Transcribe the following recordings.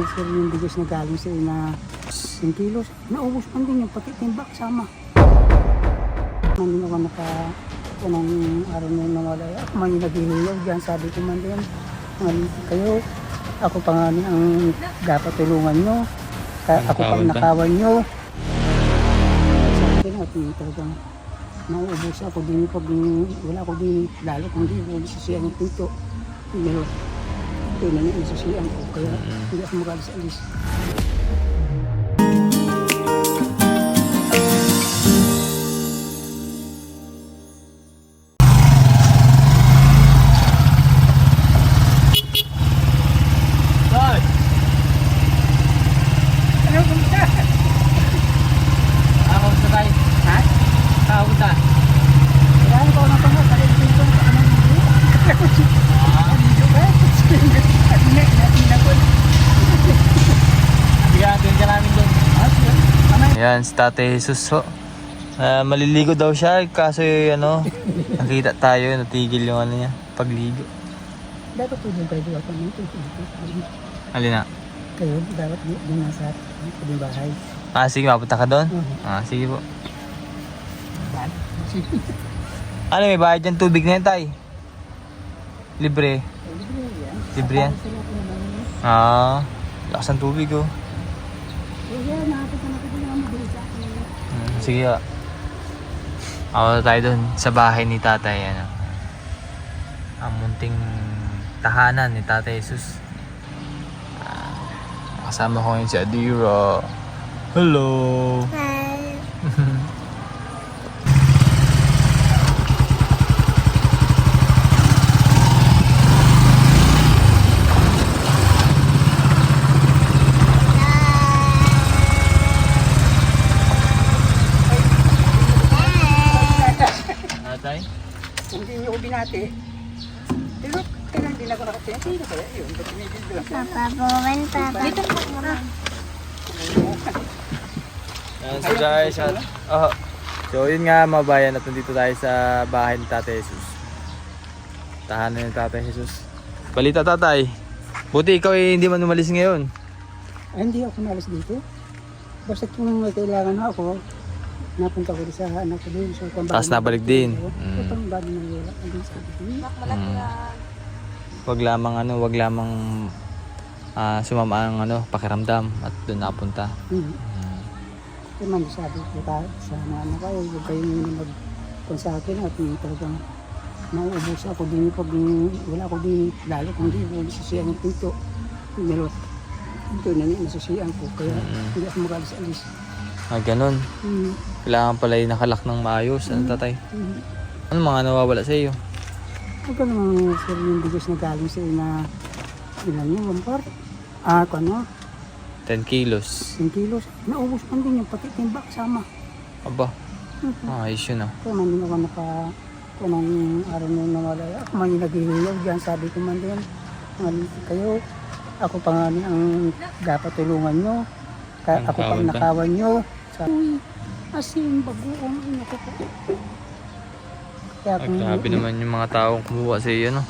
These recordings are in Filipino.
Sir, yung bigas na galing sa ina 10 kilos, naubos man din yung pati timbak sama. Nandun ako unang araw na nawala. Ako man yung naghihilog dyan, sabi ko man din, malipit kayo. Ako pa nga ang dapat tulungan nyo. Ako pang nakawan nyo. Sabi ko na, talagang nauubos ako din pag wala ko din. Lalo kung di ko sisiyang yung pinto. Ito na yung sisiyang ko. Kaya hindi ako magalis-alis. Ayan, si Tatay Jesus ho. Maliligo daw siya, kaso nakita tayo, natigil yung niya, pagligo. Dapat tulong kayo ako nito. Alin na? Kayo, dapat din nasa ating bahay. Sige, mapunta ka doon? Sige po. Ano, may bayad dyan tubig na yan, Tay? Libre? Libre yan? Lakas ng tubig oh. Sige ah. Ako tayo dun sa bahay ni Tatay. Ang munting tahanan ni Tatay Jesus. Kasama ko ngayon si Adira. Hello! Hi! Tatay? Hindi niyo ko binati. Pero kailan din ako nakataya. Sino kaya yun? Papa, buwan, Papa. Dito po muna. Ayan, so guys, so yun nga mga bayan, at nandito tayo sa bahay ni Tatay Jesus. Tahanan ni Tatay Jesus. Balita Tatay, buti ikaw hindi man umalis ngayon. Ay, hindi ako nalas dito. Basta kung may kailangan ako, napunta ko sa anak ko din. So, Tapos nabalik din. Ito bago na wala. Wag lamang sumama ang pakiramdam at doon napunta. Kaya man sabi ko tayo sa mga anak ko, huwag kayong mag-kung sa akin at talagang nauubos ako din pag wala ko din. Lalo kung di ko nasasiyang yung pinto. Ito na yung nasasiyang ko. Kaya hindi ako magalis-alis. Ganun. Kailangan pala yung nakalak ng maayos. Ano Tatay? Ano mga nawawala sa iyo? Huwag ka naman sir yung bigas na galing sa ina ilan yung lampar. 10 kilos. 10 kilos. Naubos man din yung pati timbak sama. Aba. Ayos yun ah. Kaya man din ako unang araw na nawala. Ako man yung naghihilog dyan. Sabi ko man din, malipit kayo. Ako pa nga ang dapat tulungan nyo. Ako pang nakawan nyo. Asin, bagoong, ko po. Grabe naman yung mga taong kumuha sa iyo, no?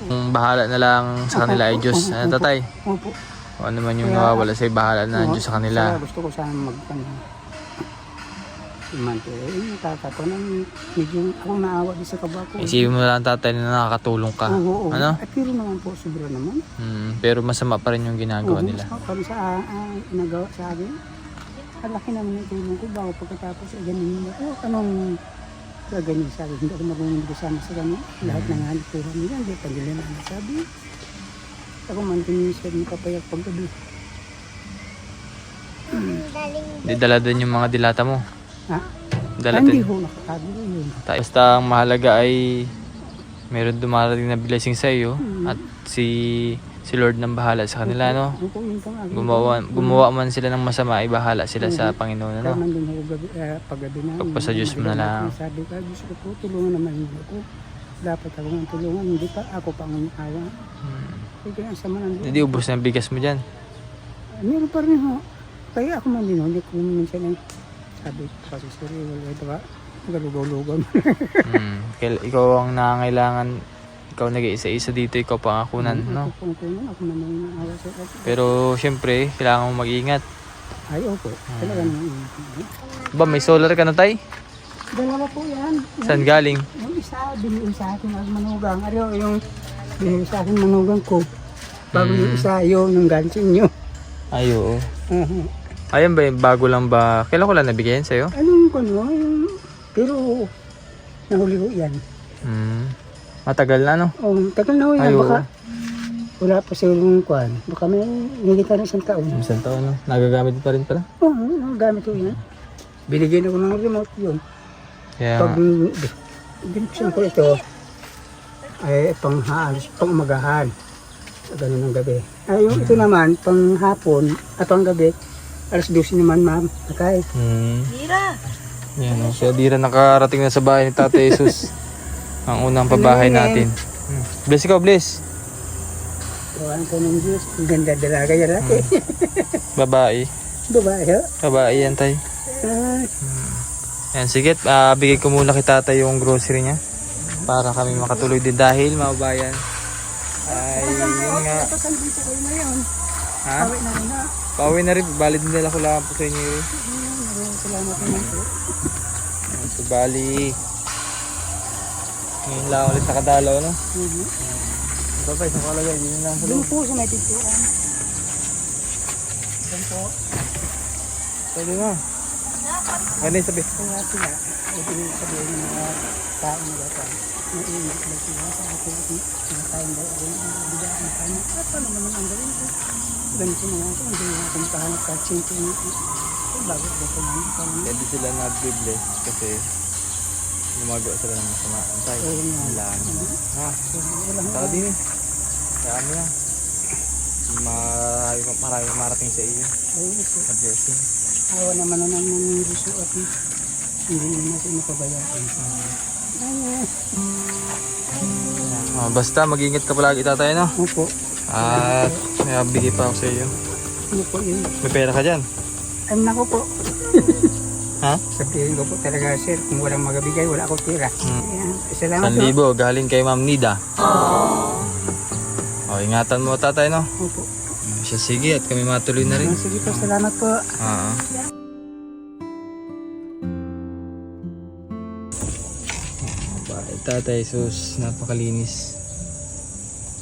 Kung bahala na lang sa kanila ay Diyos. Ano Tatay? Opo. Kung ano man yung nawawala sa iyo, bahala na ang Diyos sa kanila. Gusto ko sana Imante, nakakatawa nang medyo ako naawa din sa kaba ko. Isipin mo lang Tatay na nakakatulong ka. Oo. Ano? At pero naman po, sobra naman. Pero masama pa rin yung ginagawa nila. Kami sa nagawa sa akin. Ang laki naman yung tulong ko bago pagkatapos ganun ako. Anong gaganyan sa akin? Hindi ako marunong kasama sa kanya. Lahat ng halikuhan nila, hindi pa nila naman sabi. Ako man tinisip ni papayak paggabi. Di dala doon yung mga dilata mo. Ha? Dala Hindi din. ho, nakakabilo yun. Basta ang mahalaga ay meron dumarating na blessing sa iyo at si Lord nang bahala sa kanila, no? Gumawa man sila ng masama, ay bahala sila sa Panginoon, no? Kaya man din ako paggabi na. Pagpasa Diyos mo na lang. Sabi ka, Diyos ko po, tulungan naman ako. Dapat ako ng tulungan, hindi pa ako pang awa. Kaya sama nandun. Hindi ubos na ang bigas mo dyan. Meron pa rin ho. Kaya ako man din ho, hindi ko minsan ay sabi ko kasi sorry, wala ito ka. Galugaw-lugaw. Ikaw ang nangangailangan Ikaw nag-iisa-isa dito, ikaw pangakunan, no? Ako pong kunan, ako naman yung naawa sa akin. Pero syempre, kailangan mo mag-ingat. Ay, opo. Talagang Ba, may solar ka na, tay? dalawa po yan. Saan galing? Yung isa, binili sa akin ang manugang. Ano, yung binili sa akin manugang ko. Bago yung isa, yun, yung galing sa inyo. Ay, oo. Uh-huh. Ayan ba, bago lang ba? Kailan ko lang nabigyan sa'yo? Anong ano, yung, pero nahuli ko yan. Matagal na, no? Oh, tagal na ho yan. Ay, oo. Baka wala pa sa yung kwan. Baka may higit na isang taon. Isang taon, no? Nagagamit pa rin pala. Oo, gamit ko yan. Binigyan ako ng remote yun. Kaya, Pag binuksan ko ito, ay panghaalis, pang umagahan. Ganun ng gabi. Ay, yung ito naman, pang hapon at pang gabi, alas 12 naman, ma'am. Nakay. Yan, no? Si Adira nakarating na sa bahay ni Tatay Jesus. Ang unang pabahay natin. Bless ikaw, bless. Gawan ko ng Diyos. Ang ganda dalaga yan natin. Babae. Babae, ha? Babae yan, tay. Ay, Yan, sige, bigay ko muna kay Tatay yung grocery niya. Para kami makatuloy din dahil, mga bayan. Ay, yun nga. dito kayo na yun. Ha? Awit na rin na. Pauwi na rin, valid din nila ko lang po sa inyo. Salamat naman po. Yan, so, bali. Ngayon lang ulit nakadalaw, no? Babay, sa kalagay, yun lang sa Doon loob. po sa may pintuan. Doon po. Pwede na. Ano yung sabi? Kaya sila, ito yung sabihin ng mga tao na gata. Naiinit na sila sa akin at pinakain daw ako ng bigaan ng kanya. At ano naman ang gawin ko? Ganito na nga ako, hindi na ako makahanap kahit simple yung bago ko ito naman. Pwede sila na-bless kasi gumagawa sila ng masama. Antay, Oo nga. kailangan mo. Ha? Saka din eh. Kaya mo na. Maraming marating sa iyo. Na blessing. Awa naman na naman ng gusto at hindi naman natin napabayaan. Basta mag-ingat ka palagi, Tatay, no? Opo. At may bigay pa ako sa iyo. Ano po yun? May pera ka dyan. Ay nako po. Ha? Sabihin ko po talaga sir, kung walang magabigay, wala akong tira. Ayan. Salamat po. 1,000 galing kay Ma'am Nida. O, ingatan mo, Tatay, no? Opo. Siya, sige, at kami matuloy na rin. Sige po, salamat po. Oo. Tatay Jesus, napakalinis.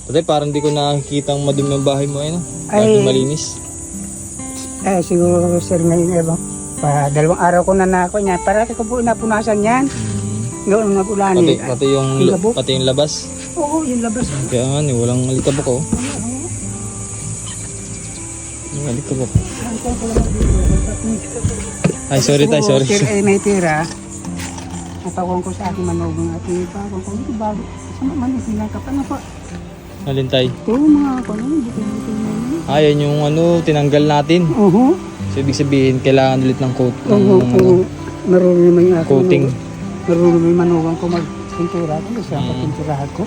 Tatay, parang di ko nakikita ang madumi ng bahay mo, no? Ay. Lagi malinis. Eh, siguro sir ngayon ebang. Pa, 2 araw ko na ako niya. Parati ko po napunasan yan. Noong nag-ulan Pati, eh. pati Alikabok? yung labas. Oo, yung labas. Kaya nga, walang alikabok, oh. Yung alikabok. Ay, sorry, Tay, sorry. Sir, eh, may tira. Napakong ko sa aking manugang at yung bagong ko. Hindi bago. Sama man yung pinangkap. Ano po? Alin, Tay? Oo, mga ako na. Buti-buti na yun. Ayan yung tinanggal natin. Oo. So, ibig sabihin, kailangan ulit ng coat. Oo, oo. Marunong naman yung aking Coating. manugang. Marunong naman yung manugang ko magpintura. Kung siya pagpinturahan ko.